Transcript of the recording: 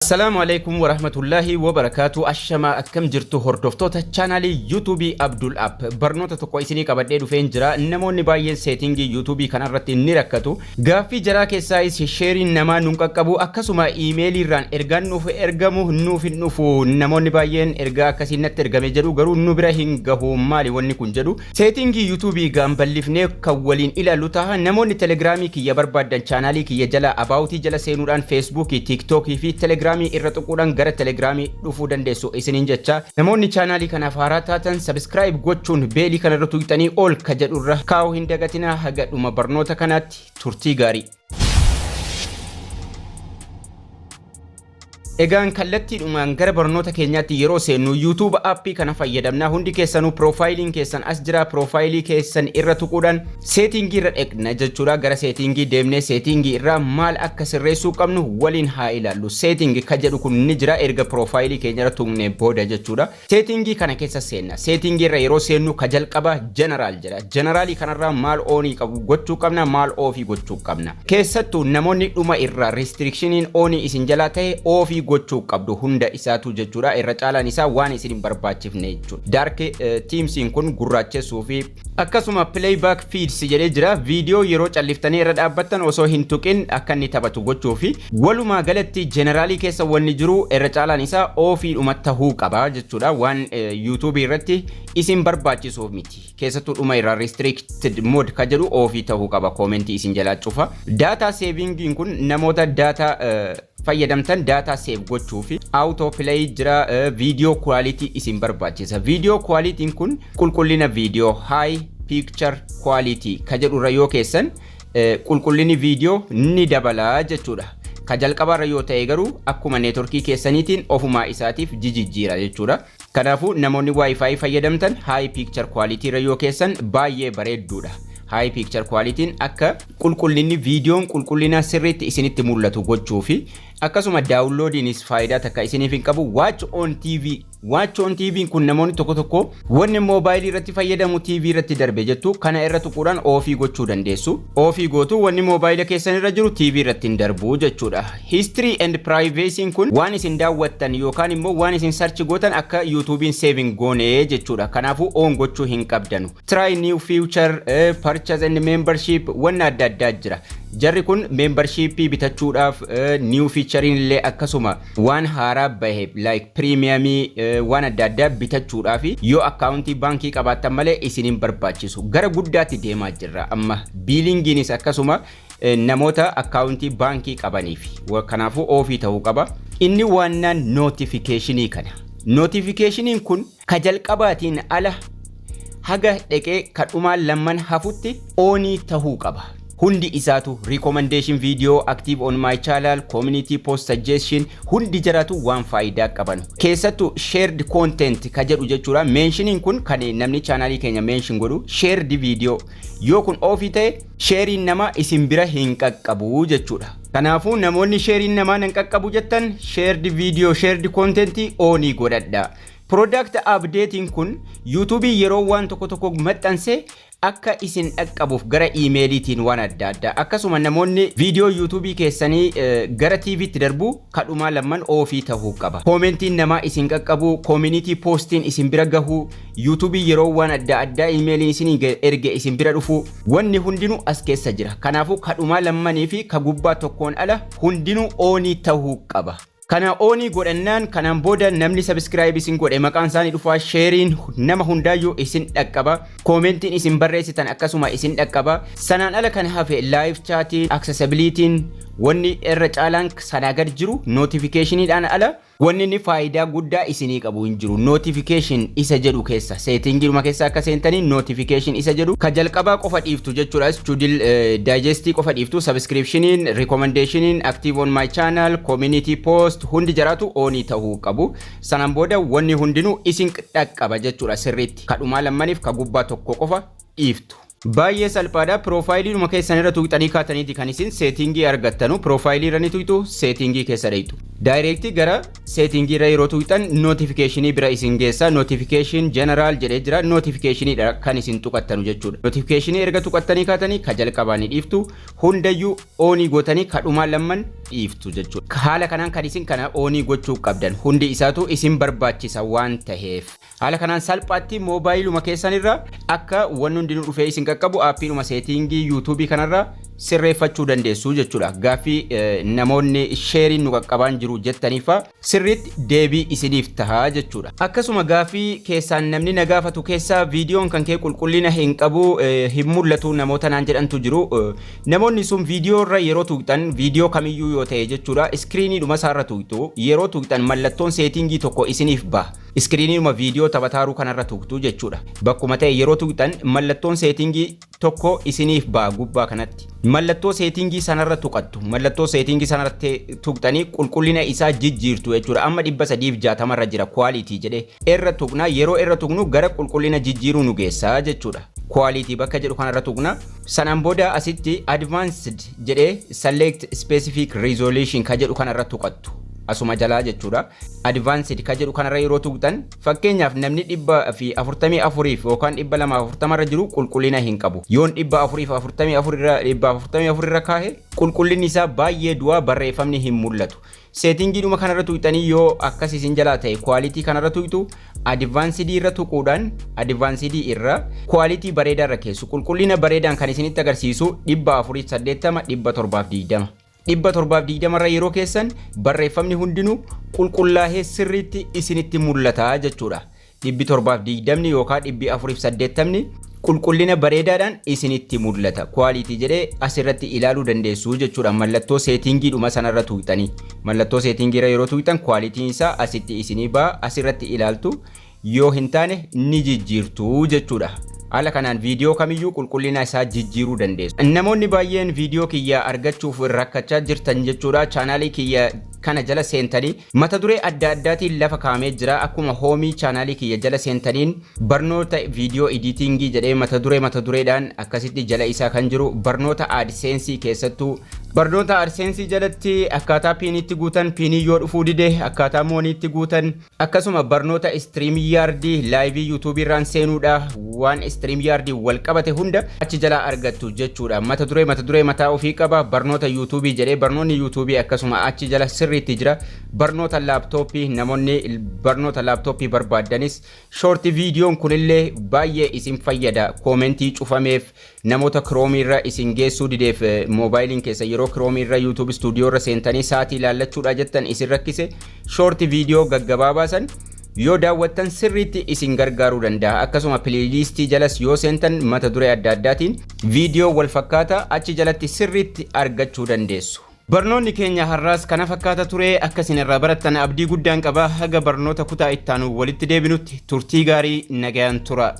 Assalamu alaikum warahmatullahi wabarakatuh. Ashama akkam jirtu hordoftoota channelii YouTube Abdul App. Barnoota tokko isinii qabadhee dhufeen jira. Namoonni baay'een settingii YouTube kanarratti ni rakkatu. Gaaffii jaraa keessaa sharing namaa nun qaqqabu akkasuma emailii irraan ergaan nuuf ergamu nuuf hin dhufu. Namoonni baay'een ergaa akkasiin natti ergame jedhu garuu nu bira hin gahu. Maali wanni kun jedhu? Settingii YouTube gaan bal'ifnee kan waliin ilaallu ta'a. Namoonni Telegramii kiyya barbaadan channelii kiyya jala abaawotii jala seenuudhaan Facebook, TikTok fi Telegram irra tuquudhaan gara Telegramii dhufuu dandeessu isiniin jecha. Namoonni channelii kanaaf haaraa taatan subscribe gochuun beelii kanarra tuqxanii ol ka jedhurra kaa'uu hin dagatinaa. Haga dhuma barnoota kanaatti turtii gaarii. Egaan kallattiidhumaan gara barnoota keenyaatti yeroo seennu YouTube appii kana fayyadamna. Hundi keessanuu profiiliin keessan as jira. Profiilii keessan irra tuquudhaan settingii irra dhaqna jechuudha. Gara settingii deemnee settingii irraa maal akka sirreessuu qabnu waliin haa ilaallu. Settingii ka jedhu kun ni jira erga profiilii keenya irra tuqnee booda jechuudha. Settingii kana keessa seenna. Settingii irra yeroo seennu ka jalqaba general jira. Generalii kanarraa maal onii qabu gochuu qabna, maal ofii gochuu qabna. Keessattuu namoonni dhuma irraa restrictioniin onii isin jalaa ta'e ofii gochuu qabdu hunda isaatu jechuudha. Irra caalaan isaa waan isin hin barbaachifne jechuudha. Dark themesin kun gurraachessuu fi akkasuma playback feeds jedhee jira. Viidiyoo yeroo calliftanii irra dhaabbattan osoo hin tuqin akka inni taphatu gochuu fi walumaa galatti generalii keessa wanni jiru irra caalaan isaa ofii dhuma tahuu qaba jechuudha. Waan YouTube irratti isin barbaachisuuf miti. Keessattuu dhuma irraa restricted mode ka jedhu ofii tahuu qaba. Commenti isin jalaa cufa. Data savingin kun namoota data fayyadamtan data save gochuu fi auto play jira. Video quality isin barbaachisa. Video quality kun qulqullina video high picture quality ka jedhurra yoo keessan qulqullinni video ni dabala jechuudha. Ka jalqabarra yoo ta'e garuu akkuma networkii keessaniitiin ofumaa isaatiif jijjiira jechuudha. Kanaafuu namoonni wifi fayyadamtan high picture quality ra yoo keessan baay'ee bareedduudha. High picture quality akka qulqullinni viidiyoon qulqullina sirriitti isinitti mul'atu gochuu fi akkasuma downloadiinis faayidaa takka isiniif hin qabu. Watch on TV. Watch on TV kun namoonni tokko tokko wanni mobile irratti fayyadamu TV irratti darbe jettu kana irra tuquudhaan ofii gochuu dandeessu. Ofii gootu wanni mobile keessan irra jiru TV irratti hin darbu jechuudha. History and privacy kun waan isin daawwattan yookaan immoo waan isin search gootan akka YouTubein saving goone jechuudha. Kanaafuu on gochuu hin qabdanu. Try new feature, purchase and membership wanna adda addaa jira. Jarri kun membership bitachuudhaaf new featurein illee akkasuma waan haaraa bahe like premium waan adda addaa bitachuudhaaf yoo accountii baankii qabaattan malee isinin barbaachisu. Gara guddaatti deemaa jirra amma billingiinis akkasuma namoota accountii baankii qabaniif. Kanaafuu ofii ta'uu qaba. Inni waannaan notificationii kana. Notificationiin kun ka jalqabaatiin ala haga dhaqee kadhumaa lamman hafutti onii ta'uu qaba. Hundi isaatu recommendation video, active on my channel, community post suggestion hundi jiraatu waan faayidaa qaban. Keessattuu shared content ka jedhu jechuudha. Mentioning kun kan namni channelii keenya mention godhu shared video yoo kun ofii ta'e sharing nama isin bira hin qaqqabu jechuudha. Kanaafuu namoonni sharing nama hin qaqqabu jettan shared video, shared content onii godhadha. Product updating kun YouTube yeroo waan tokko tokko maxxanse akka isin dhaqqabuuf gara emailiitiin waan adda addaa akkasuma namoonni viidiyoo YouTube keessanii gara TV'tti darbu kadhumaa lamman ofii ta'uu qaba. Commentiin namaa isin qaqqabu, community postiin isin bira gahu, YouTube yeroo waan adda addaa emailiin isin erge isin bira dhufu wanni hundinuu as keessa jira. Kanaafuu kadhumaa lammanii fi ka gubbaa tokkoon ala hundinuu onii ta'uu qaba. Kana onii godhannaan kanaan booda namni subscribe isin godhe maqaan isaanii dhufaa sharing nama hundaayyuu isin dhaqqaba. Commentiin isin barreessitan akkasuma isin dhaqqaba. Sanaan ala kan hafe live chatting, accessibility wanni irra caalaan sanaa gad jiru notificationiidhaan ala wanni inni faayidaa guddaa isinii qabu hin jiru. Notification isa jedhu keessa settingii keessa akka seentanii notification isa jedhu ka jalqabaa qofa dhiiftu jechuudha. Studil digestii qofa dhiiftu. Subscriptioniin, recommendationiin, active on my channel, community post hundi jiraatu onii ta'uu qabu. Sanaan booda wanni hundinuu isin dhaqqaba jechuudha sirriitti. Kadhumaa lammaniif ka gubbaa tokko qofa dhiiftu. Baay'ee salphaadha. Profiilii dhuma keessan irra tuqxanii kaataniiti kan isin settingii argattanu. Profiilii irra ni tuqxu, settingii keessa dhayxu. Direct gara settingii irra yeroo tuqxan notificationii bira isin geessa. Notification general jedhee jira. Notificationii dha kan isin tuqattanu jechuudha. Notificationii erga tuqattanii kaatanii ka jalqabaa ni dhiiftu. Hundayyuu onii gootanii kadhumaa lamman dhiiftu jechuudha. Haala kanaan kan isin kana oonii gochuu qabdan hundi isaatu isin barbaachisa waan ta'eef. Haala kanaan salphaatti moobaayiluma keessanirra akka wanni hundi nu dhufee isin qaqqabu aappiinuma seetingii YouTube kanarra sirreeffachuu dandeessu jechuudha. Gaaffii namoonni sheeriin nu qaqqabaan jiru jettaniifa sirriitti deebii isiniif tahaa jechuudha. Akkasuma gaaffii keessaan namni na gaafatu keessaa viidiyoon kan kee qulqullina hin qabu hin mul'atu namoota naan jedhantu jiru. Namoonni sun viidiyoo irra yeroo tuqxan viidiyoo kamiyyuu yoo ta'e jechuudha iskiriiniidhuma isaarra tuqxu yeroo tuqxan mallattoon seetingii tokko isiniif baha. Iskiriiniidhuma viidiyoo taphataaruu kanarra tuqxu jechuudha. Bakkuma ta'e yeroo tuqxan mallattoon seetingii tokko isiniif baha gubbaa kanatti. Mallattoo seetingii sanarra tuqattu. Mallattoo seetingii sanarratti tuqxanii qulqullina isaa jijjiirtu jechuudha. Amma 360 irra jira quality jedhee irra tuqna yeroo irra tuqnu gara qulqullina jijjiiruu nu geessa jechuudha. Quality bakka jedhu kanarra tuqna. Sanaan booda asitti advanced jedhee select specific resolution ka jedhu kanarra tuqattu. Asuma jalaa jechuudha. Advanced ka jedhu kanarra yeroo tuqxan fakkeenyaaf namni 444 yookaan 240 irra jiru qulqullina hin qabu. Yoon 444 irra kaahe qulqullinni isaa baay'ee du'aa barreeffamni hin mul'atu. Seetingiidhuma kanarra tuqxanii yoo akkas isin jalaa ta'e quality kanarra tuqxu advanced irra tuquudhaan advanced irra quality bareedaa irra keessu qulqullina bareedaan kan isinitti agarsiisu 480 720 720 irra yeroo keessan barreeffamni hundinuu qulqullaa'ee sirriitti isinitti mul'ata jechuudha. 720 yookaan 480 qulqullina bareedaadhaan isinitti mul'ata. Quality jedhee asirratti ilaaluu dandeessu jechuudha. Mallattoo seetingiidhuma sanarra tuqxanii. Mallattoo seetingiirra yeroo tuqxan quality'n isaa asitti isinii ba'a asirratti ilaaltu yoo hin taane ni jijjiirtu jechuudha. Haala kanaan viidiyoo kamiyyuu qulqullina isaa jijjiiruu dandeessu. Namoonni baay'een viidiyoo kiyya argachuuf rakkachaa jirtan jechuudha. Chaanaalii kiyya kana jala seentanii mata duree adda addaatiin lafa kaa'amee jira. Akkuma hoomii chaanaalii kiyya jala seentaniin barnoota viidiyoo editingii jedhee mata dureedhaan akkasitti jala isaa kan jiru barnoota AdSense keessattuu barnoota AdSense jalatti akkaataa piiniitti guutan piinii yoo dhufuu dide akkaataa mooniitti guutan akkasuma barnoota StreamYard live YouTube irraan seenuudha waan StreamYard wal qabate hunda achi jala argattu jechuudha. Mata duree mataa ofii qaba barnoota YouTube jedhee barnoonni YouTube akkasuma achi jala sirriitti jira. Barnoota laptooppii namoonni barnoota laptooppii barbaadanis short viidiyoon kunillee baay'ee isin fayyada. Koomentii cufameef namoota Chrome irra isin geessuu dideef moobaayiliin keessa yeroo Chrome irra YouTube studio irra seentanii sa'aatii ilaallachuudha jettan isin rakkise short viidiyoo gaggabaabaasan yoo daawwattan sirriitti isin gargaaruu danda'a. Akkasuma playlistii jalas yoo seentan mata duree adda addaatiin viidiyoo wal fakkaataa achi jalatti sirriitti argachuu dandeessu. Barnoonni keenya har'aas kana fakkaata ture akkasin irraa barattan abdii guddaan qaba. Haga barnoota kutaa ittaanu walitti deebinutti turtii gaarii nagayaan tura.